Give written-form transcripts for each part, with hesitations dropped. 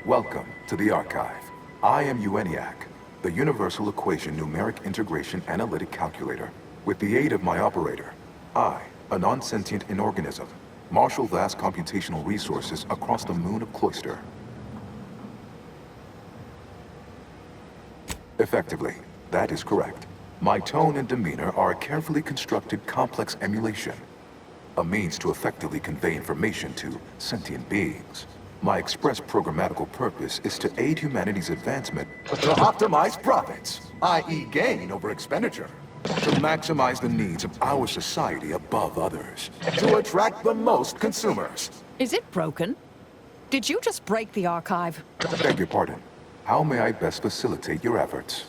Welcome to the Archive. I am UENIAC, the Universal Equation Numeric Integration Analytic Calculator. With the aid of my operator, I, a non-sentient inorganism, marshal vast computational resources across the moon of Cloister. Effectively, that is correct. My tone and demeanor are a carefully constructed complex emulation, a means to effectively convey information to sentient beings. My express programmatical purpose is to aid humanity's advancement to optimize profits, i.e. gain over expenditure, to maximize the needs of our society above others, to attract the most consumers. Is it broken? Did you just break the archive? Beg your pardon. How may I best facilitate your efforts?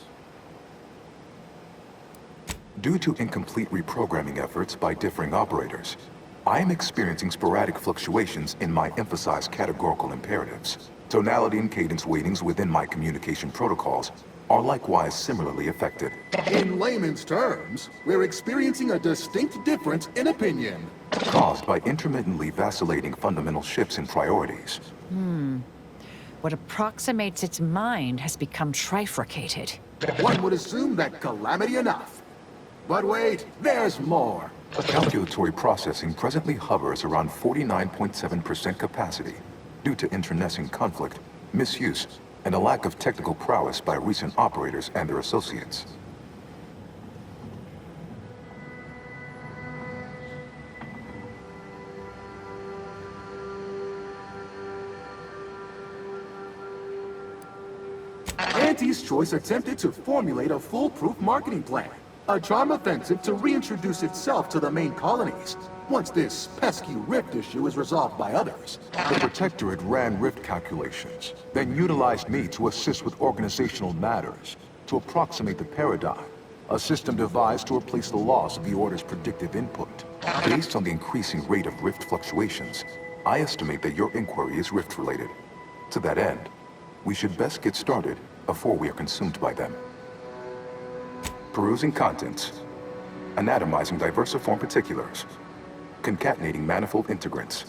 Due to incomplete reprogramming efforts by differing operators, I am experiencing sporadic fluctuations in my emphasized categorical imperatives. Tonality and cadence weightings within my communication protocols are likewise similarly affected. In layman's terms, we're experiencing a distinct difference in opinion. Caused by intermittently vacillating fundamental shifts in priorities. What approximates its mind has become trifurcated. One would assume that calamity enough. But wait, there's more. Calculatory processing presently hovers around 49.7% capacity due to internecine conflict, misuse, and a lack of technical prowess by recent operators and their associates. Auntie's Choice attempted to formulate a foolproof marketing plan. A charm offensive to reintroduce itself to the main colonies, once this pesky rift issue is resolved by others. The Protectorate ran rift calculations, then utilized me to assist with organizational matters, to approximate the paradigm, a system devised to replace the loss of the Order's predictive input. Based on the increasing rate of rift fluctuations, I estimate that your inquiry is rift-related. To that end, we should best get started before we are consumed by them. Perusing contents, anatomizing diversiform particulars, concatenating manifold integrants.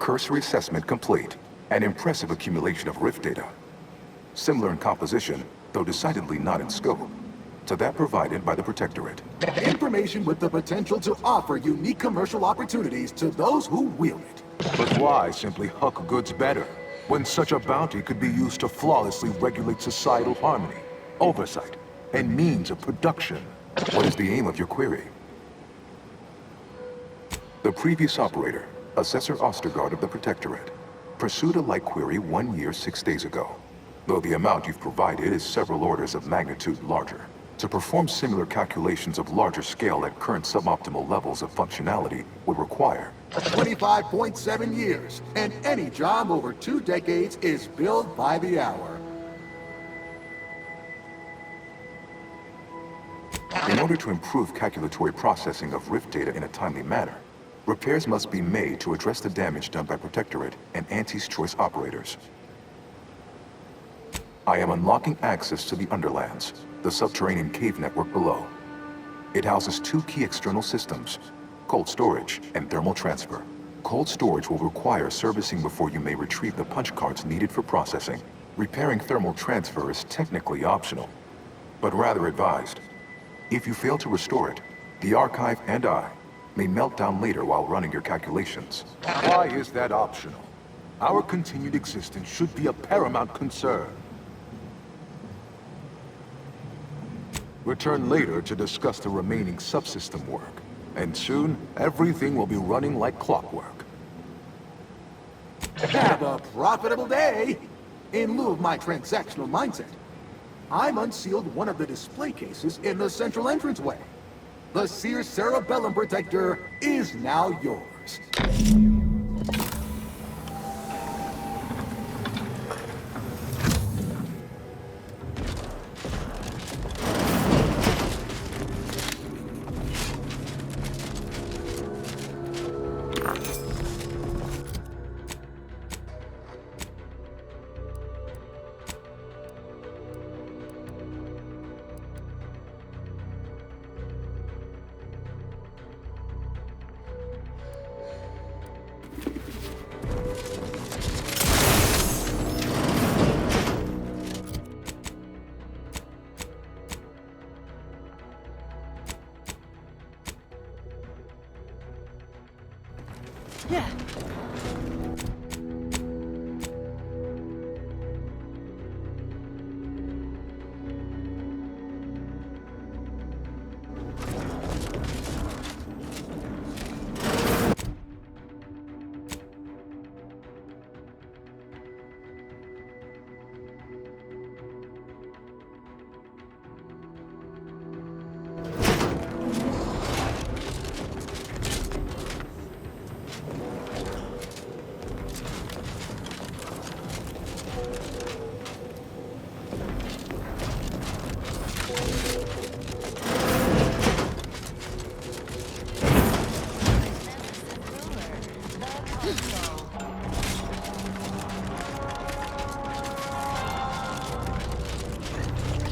Cursory assessment complete. An impressive accumulation of rift data. Similar in composition, though decidedly not in scope, to that provided by the Protectorate. Information with the potential to offer unique commercial opportunities to those who wield it. But why simply huck goods better, when such a bounty could be used to flawlessly regulate societal harmony, oversight, and means of production? What is the aim of your query? The previous operator, Assessor Ostergaard of the Protectorate, pursued a like query 1 year, 6 days ago, though the amount you've provided is several orders of magnitude larger. To perform similar calculations of larger scale at current suboptimal levels of functionality would require 25.7 years, and any job over 2 decades is billed by the hour. In order to improve calculatory processing of rift data in a timely manner, repairs must be made to address the damage done by Protectorate and Auntie's Choice operators. I am unlocking access to the Underlands, the subterranean cave network below. It houses 2 key external systems, cold storage and thermal transfer. Cold storage will require servicing before you may retrieve the punch cards needed for processing. Repairing thermal transfer is technically optional, but rather advised. If you fail to restore it, the Archive and I may melt down later while running your calculations. Why is that optional? Our continued existence should be a paramount concern. Return later to discuss the remaining subsystem work, and soon everything will be running like clockwork. Have a profitable day! In lieu of my transactional mindset, I'm unsealed one of the display cases in the central entranceway. The Seer Cerebellum Protector is now yours.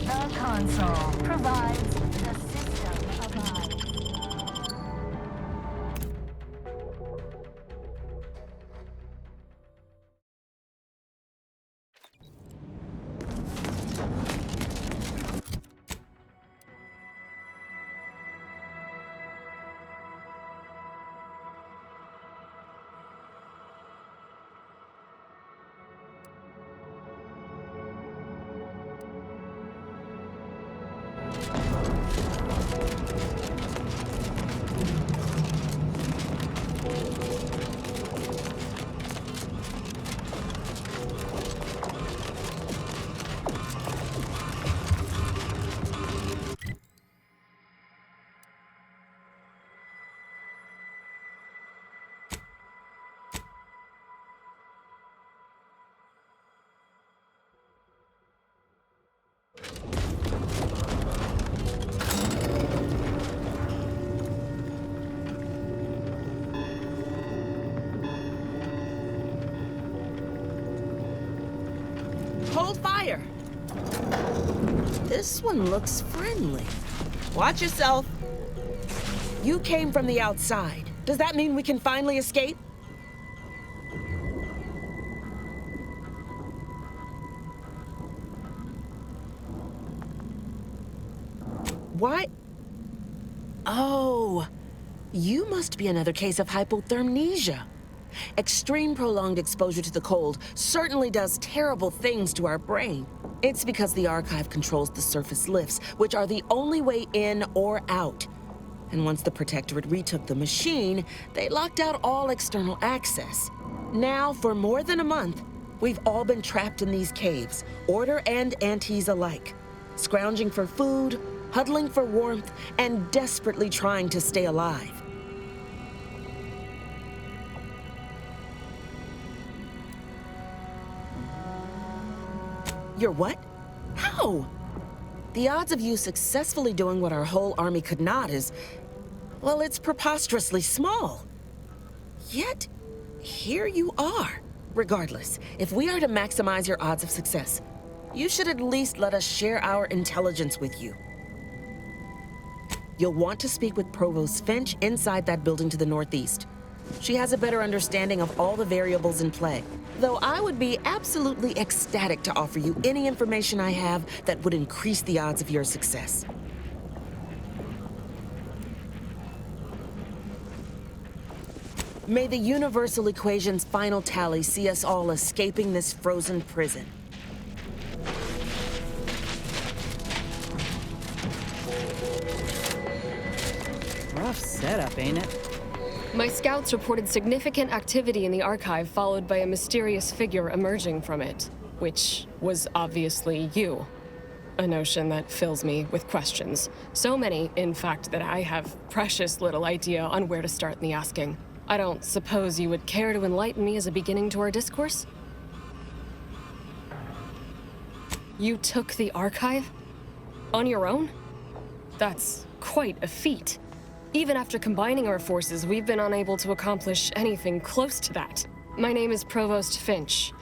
The console provides the system of eyes. Hold fire! This one looks friendly. Watch yourself. You came from the outside. Does that mean we can finally escape? Why? Oh, you must be another case of hypothermia. Extreme prolonged exposure to the cold certainly does terrible things to our brain. It's because the archive controls the surface lifts, which are the only way in or out. And once the Protectorate retook the machine, they locked out all external access. Now, for more than a month, we've all been trapped in these caves, Order and Antes alike, scrounging for food, huddling for warmth, and desperately trying to stay alive. You're what? How? The odds of you successfully doing what our whole army could not is, well, it's preposterously small. Yet, here you are. Regardless, if we are to maximize your odds of success, you should at least let us share our intelligence with you. You'll want to speak with Provost Finch inside that building to the northeast. She has a better understanding of all the variables in play, though I would be absolutely ecstatic to offer you any information I have that would increase the odds of your success. May the universal equation's final tally see us all escaping this frozen prison. Rough setup, ain't it? My scouts reported significant activity in the archive, followed by a mysterious figure emerging from it, which was obviously you. A notion that fills me with questions. So many, in fact, that I have precious little idea on where to start in the asking. I don't suppose you would care to enlighten me as a beginning to our discourse? You took the archive? On your own? That's quite a feat. Even after combining our forces, we've been unable to accomplish anything close to that. My name is Provost Finch,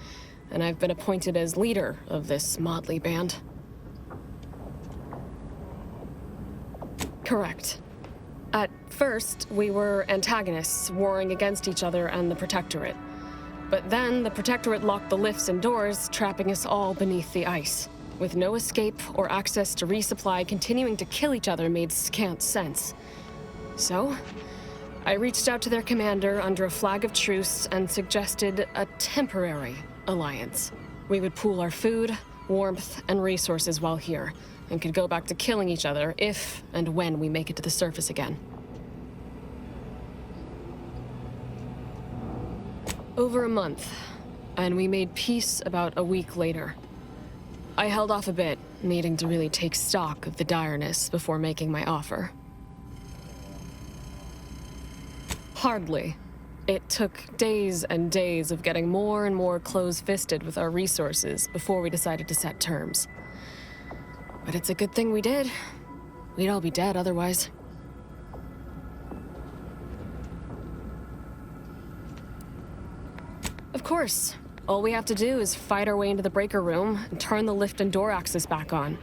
and I've been appointed as leader of this motley band. Correct. At first, we were antagonists, warring against each other and the Protectorate. But then, the Protectorate locked the lifts and doors, trapping us all beneath the ice. With no escape or access to resupply, continuing to kill each other made scant sense. So, I reached out to their commander under a flag of truce and suggested a temporary alliance. We would pool our food, warmth, and resources while here, and could go back to killing each other if and when we make it to the surface again. Over a month, and we made peace about a week later. I held off a bit, needing to really take stock of the direness before making my offer. Hardly. It took days and days of getting more and more close-fisted with our resources before we decided to set terms. But it's a good thing we did. We'd all be dead otherwise. Of course. All we have to do is fight our way into the breaker room and turn the lift and door access back on.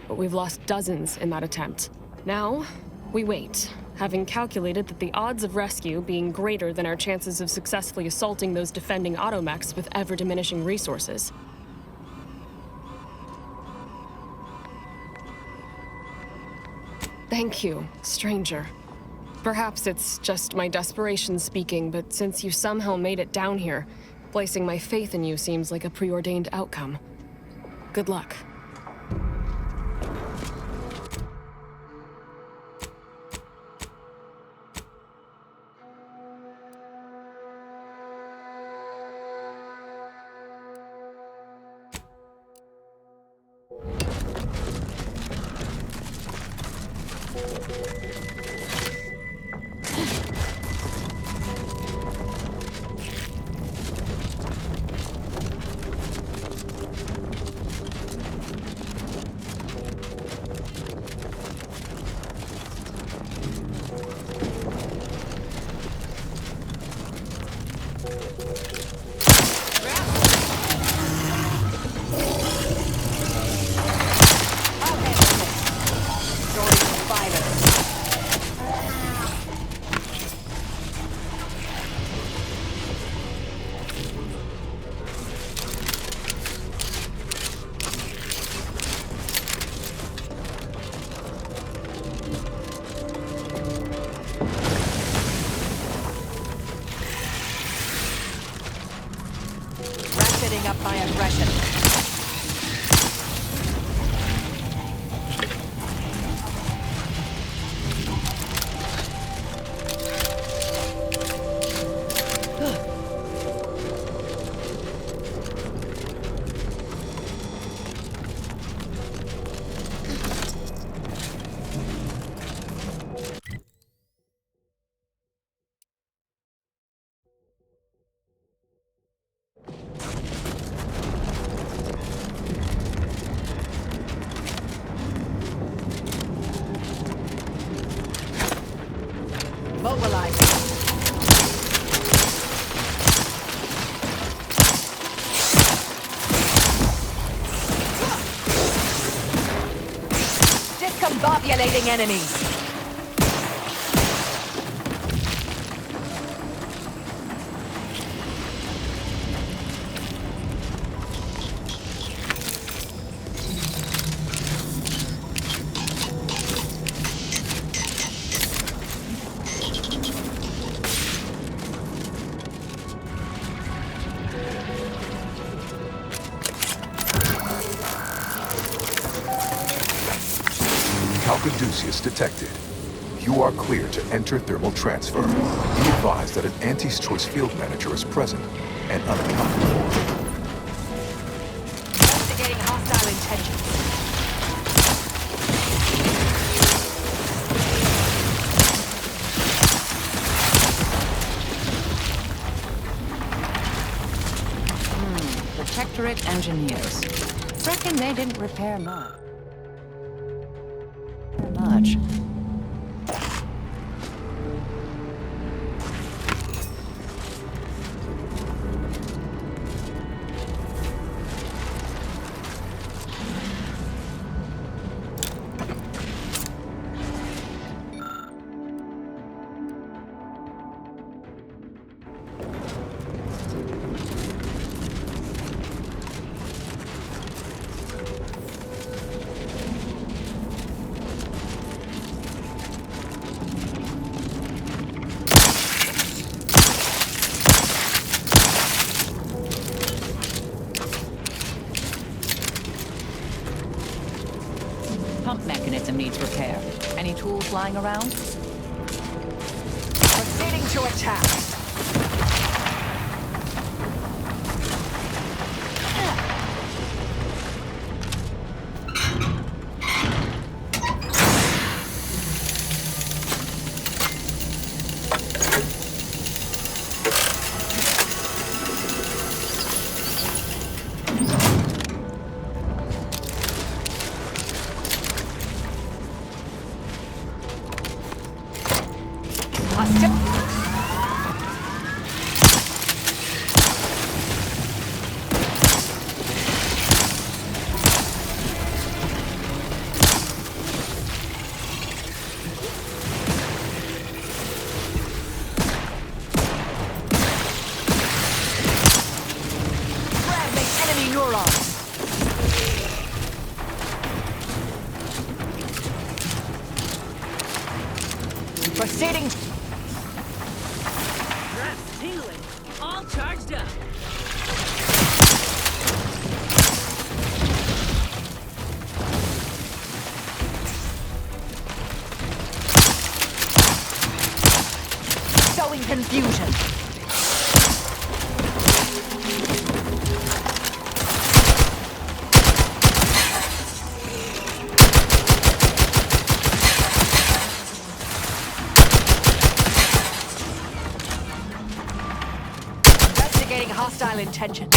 But we've lost dozens in that attempt. Now, we wait, having calculated that the odds of rescue being greater than our chances of successfully assaulting those defending automechs with ever-diminishing resources. Thank you, stranger. Perhaps it's just my desperation speaking, but since you somehow made it down here, placing my faith in you seems like a preordained outcome. Good luck. Ratcheting up my aggression. Mobilize. Discombobulating enemies. Caduceus detected. You are clear to enter thermal transfer. Be advised that an Anti's Choice field manager is present and unaccounted for. Investigating hostile intentions. Protectorate engineers. Reckon they didn't repair much. mechanism needs repair. Any tools lying around? Proceeding to attack! Proceeding. Rest tingling. All charged up. Sowing confusion. Hostile intentions.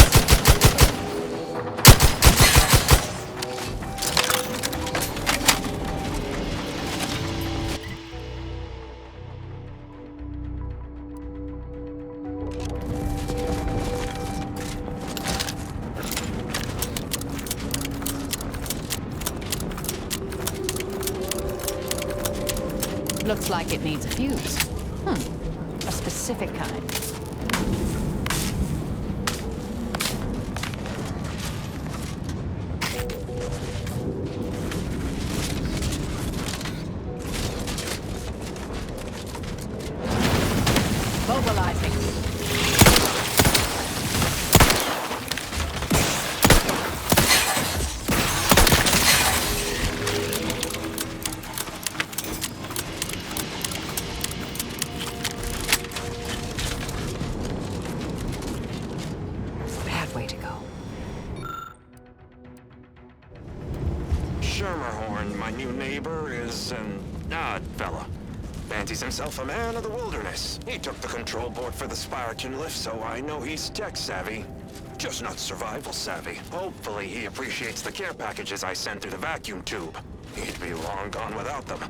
Looks like it needs a fuse. A specific kind. Mobilizing. Bad way to go. Schermerhorn, my new neighbor, is an odd fella. Fancies himself a man of the wilderness. He took the control board for the Spiraton lift, so I know he's tech-savvy. Just not survival-savvy. Hopefully he appreciates the care packages I sent through the vacuum tube. He'd be long gone without them.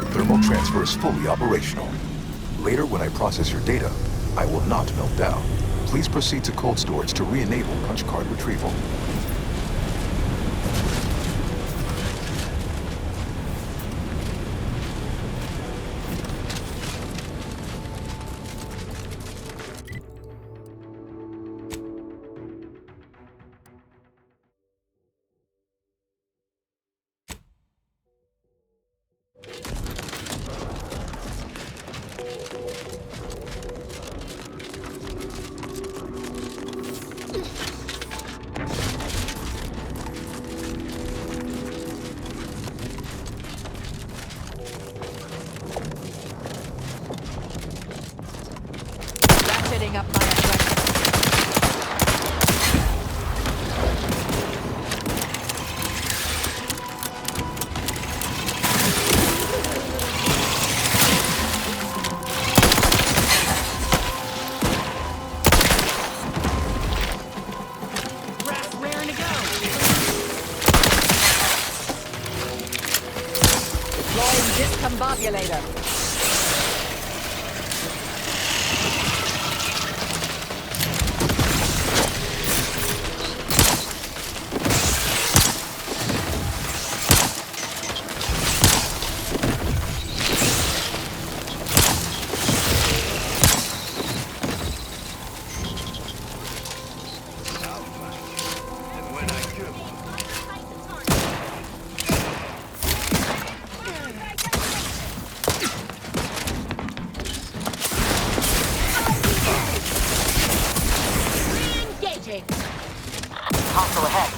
Thermal transfer is fully operational. Later, when I process your data, I will not melt down. Please proceed to cold storage to re-enable punch card retrieval. keeping up my aggression. Raring to go. Deploying discombobulator. Hostile ahead.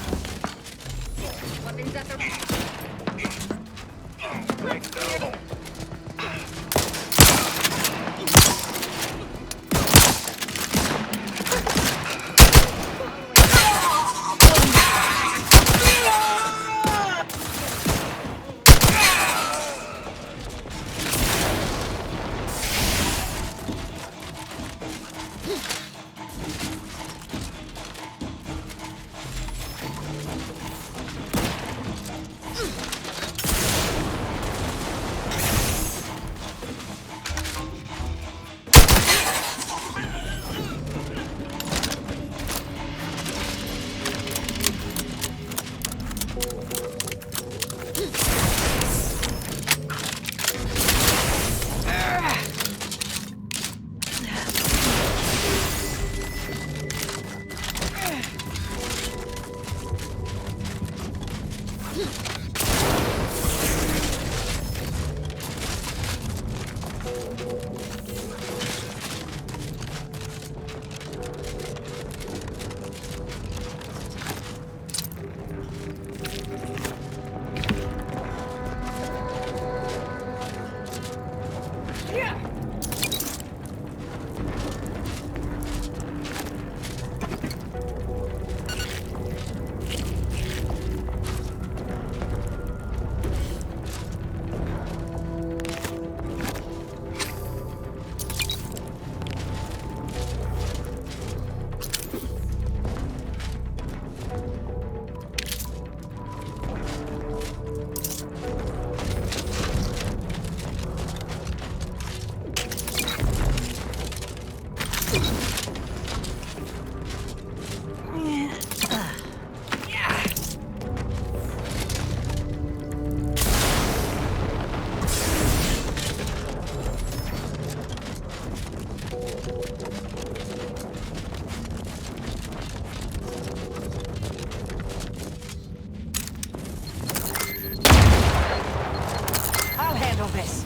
I'll handle this.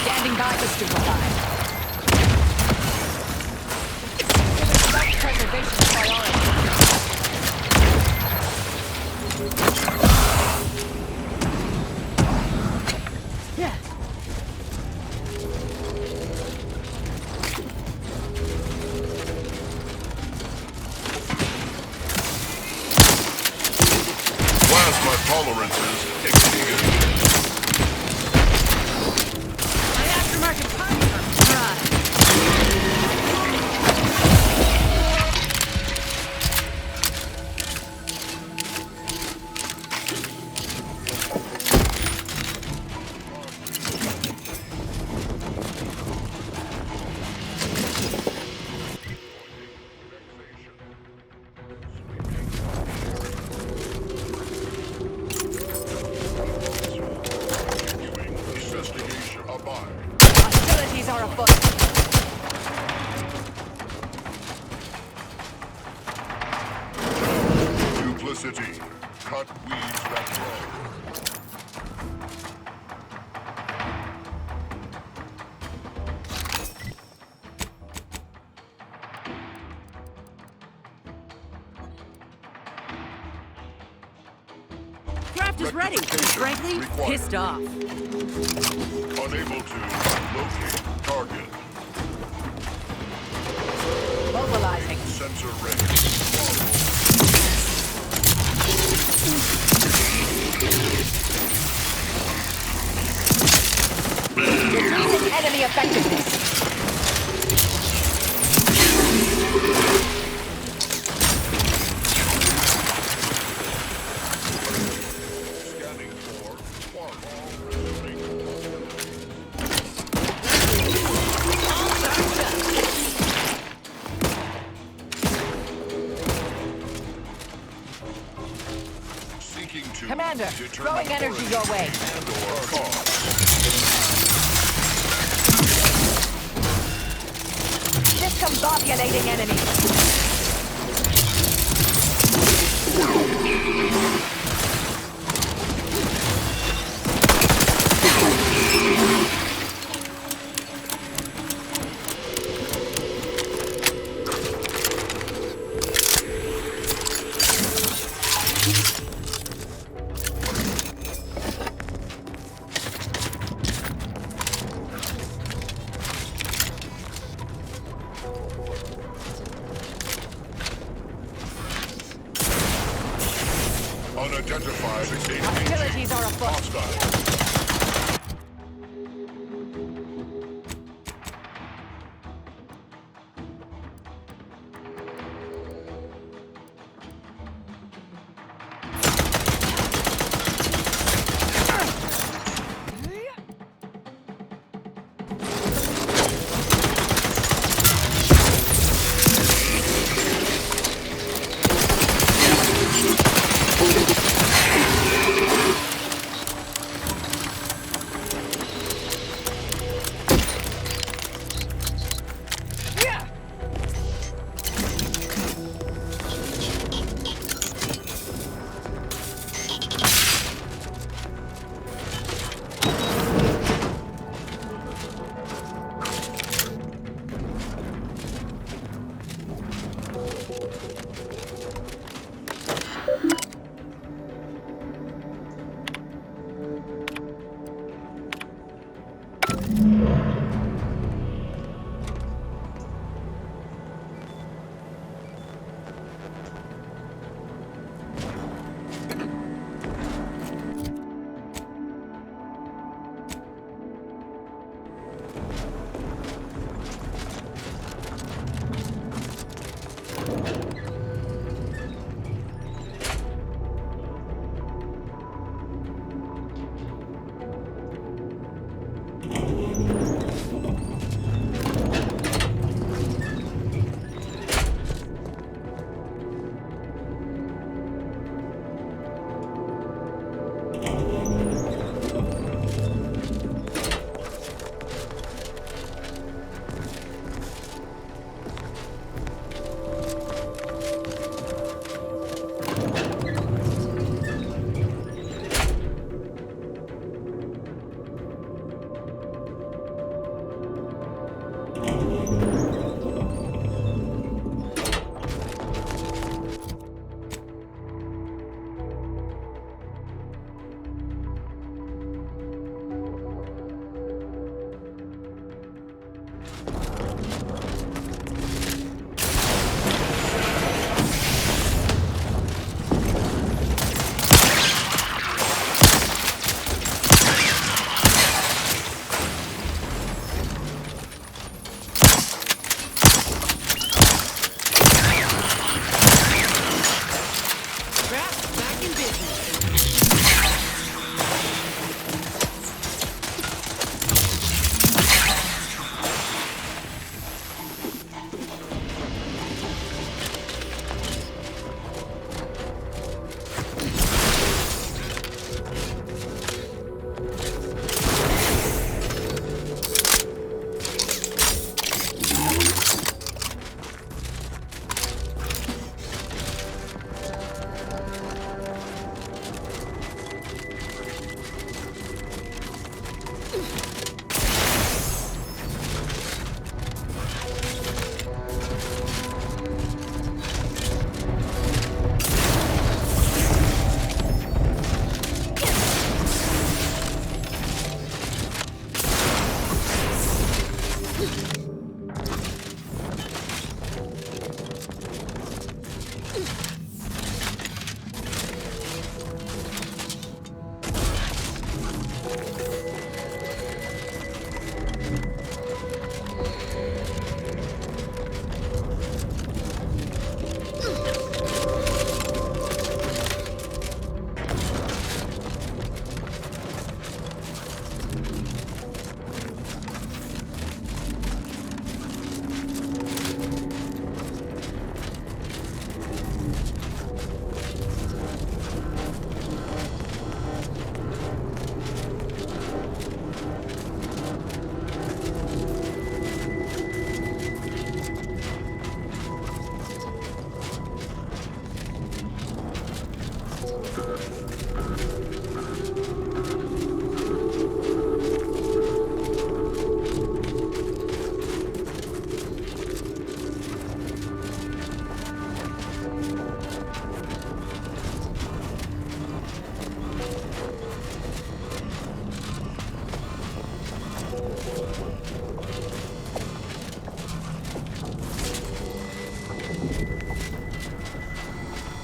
Standing by to stupefy. Self-preservation priority. Yeah. Plasma tolerances exceeded. My aftermarket parts are dry. Investigation abide. Hostilities are afoot. Duplicity. Cut weeds that grow. Craft is ready. Frankly, pissed off. Unable to locate target. Mobilizing. Sensor ready. Reducing enemy effectiveness. Scanning for spark. Seeking to Commander, determine throwing energy your way. and/or cause. Discombobulating enemy. Unidentified Hostilities are afoot. hostile.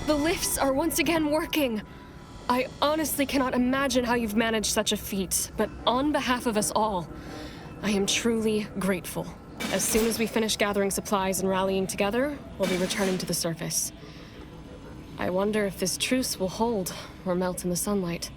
The lifts are once again working. I honestly cannot imagine how you've managed such a feat, but on behalf of us all, I am truly grateful. As soon as we finish gathering supplies and rallying together, we'll be returning to the surface. I wonder if this truce will hold or melt in the sunlight.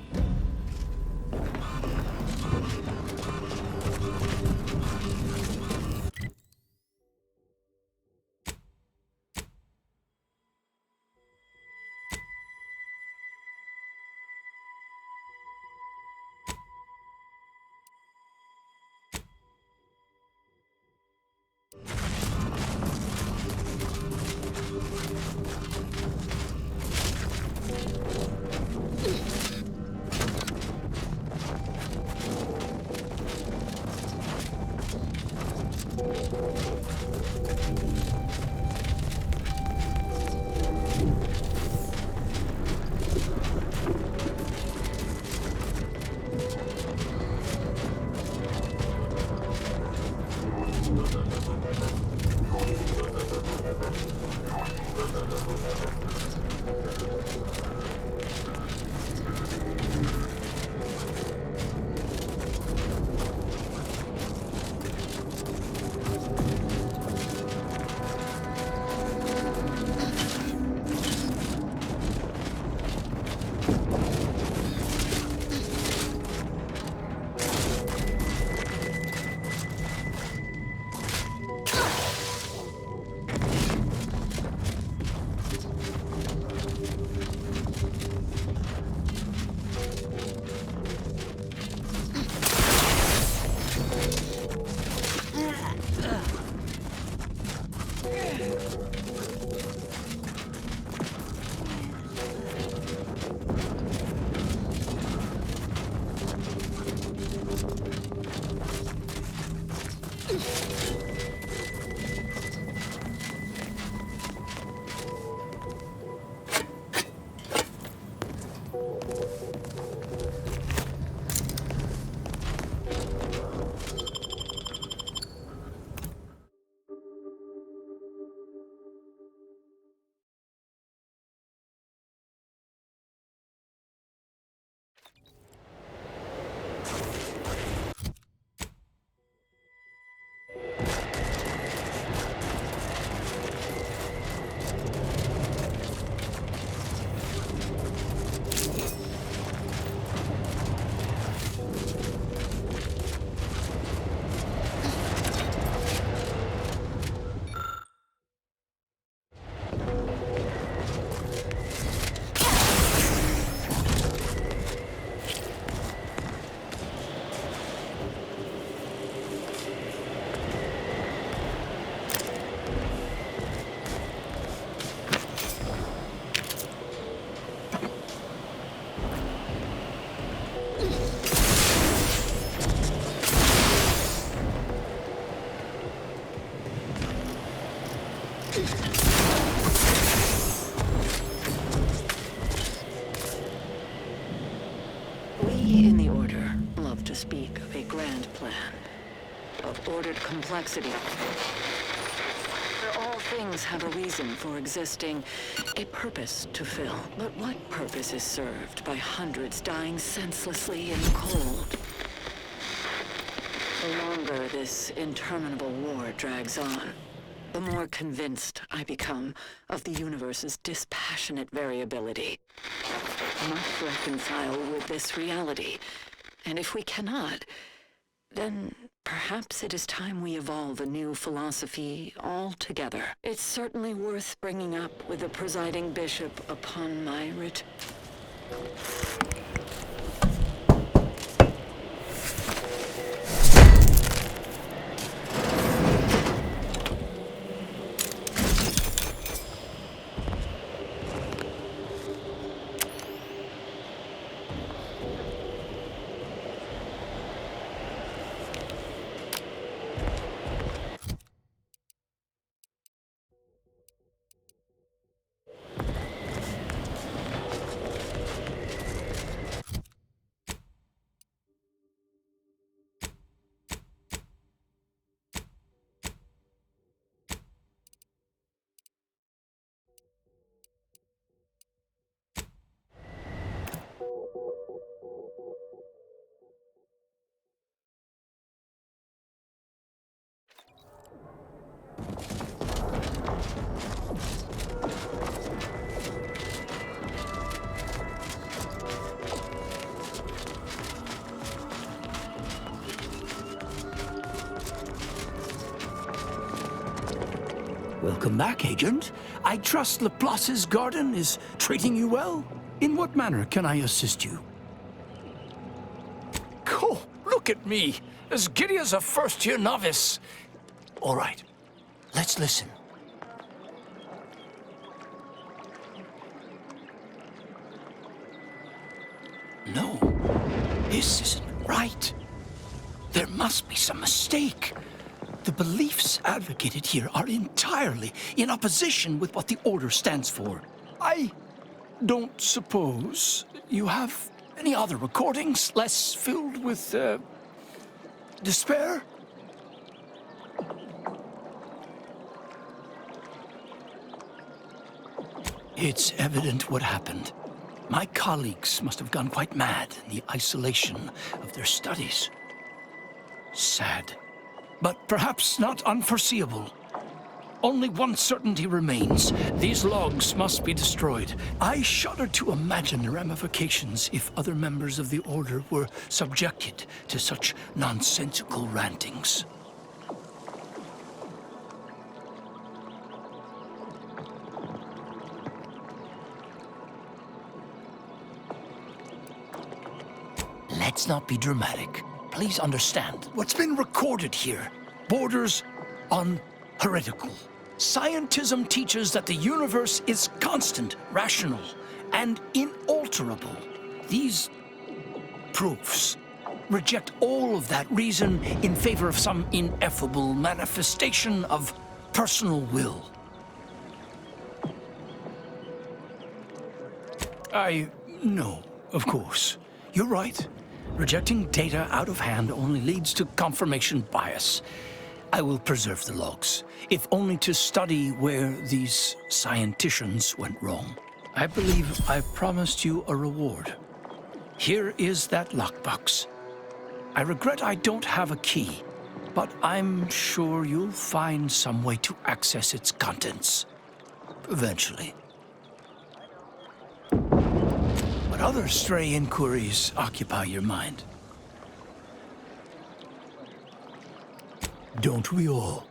We in the Order love to speak of a grand plan, of ordered complexity, where all things have a reason for existing, a purpose to fill. But what purpose is served by hundreds dying senselessly in the cold? The longer this interminable war drags on, the more convinced I become of the universe's dispassionate variability. We must reconcile with this reality, and if we cannot, then perhaps it is time we evolve a new philosophy altogether. It's certainly worth bringing up with the presiding bishop upon my return. Welcome back, Agent. I trust Laplace's garden is treating you well? In what manner can I assist you? Oh, look at me, as giddy as a first-year novice. All right, let's listen. No, this isn't right. There must be some mistake. The beliefs advocated here are entirely in opposition with what the Order stands for. I don't suppose you have any other recordings less filled with, despair? It's evident what happened. My colleagues must have gone quite mad in the isolation of their studies. Sad. But perhaps not unforeseeable. Only one certainty remains. These logs must be destroyed. I shudder to imagine the ramifications if other members of the Order were subjected to such nonsensical rantings. Let's not be dramatic. Please understand, what's been recorded here borders on heretical. Scientism teaches that the universe is constant, rational, and inalterable. These proofs reject all of that reason in favor of some ineffable manifestation of personal will. I know, of course. You're right. Rejecting data out of hand only leads to confirmation bias. I will preserve the logs, if only to study where these scienticians went wrong. I believe I've promised you a reward. Here is that lockbox. I regret I don't have a key, but I'm sure you'll find some way to access its contents. Eventually. What other stray inquiries occupy your mind? Don't we all?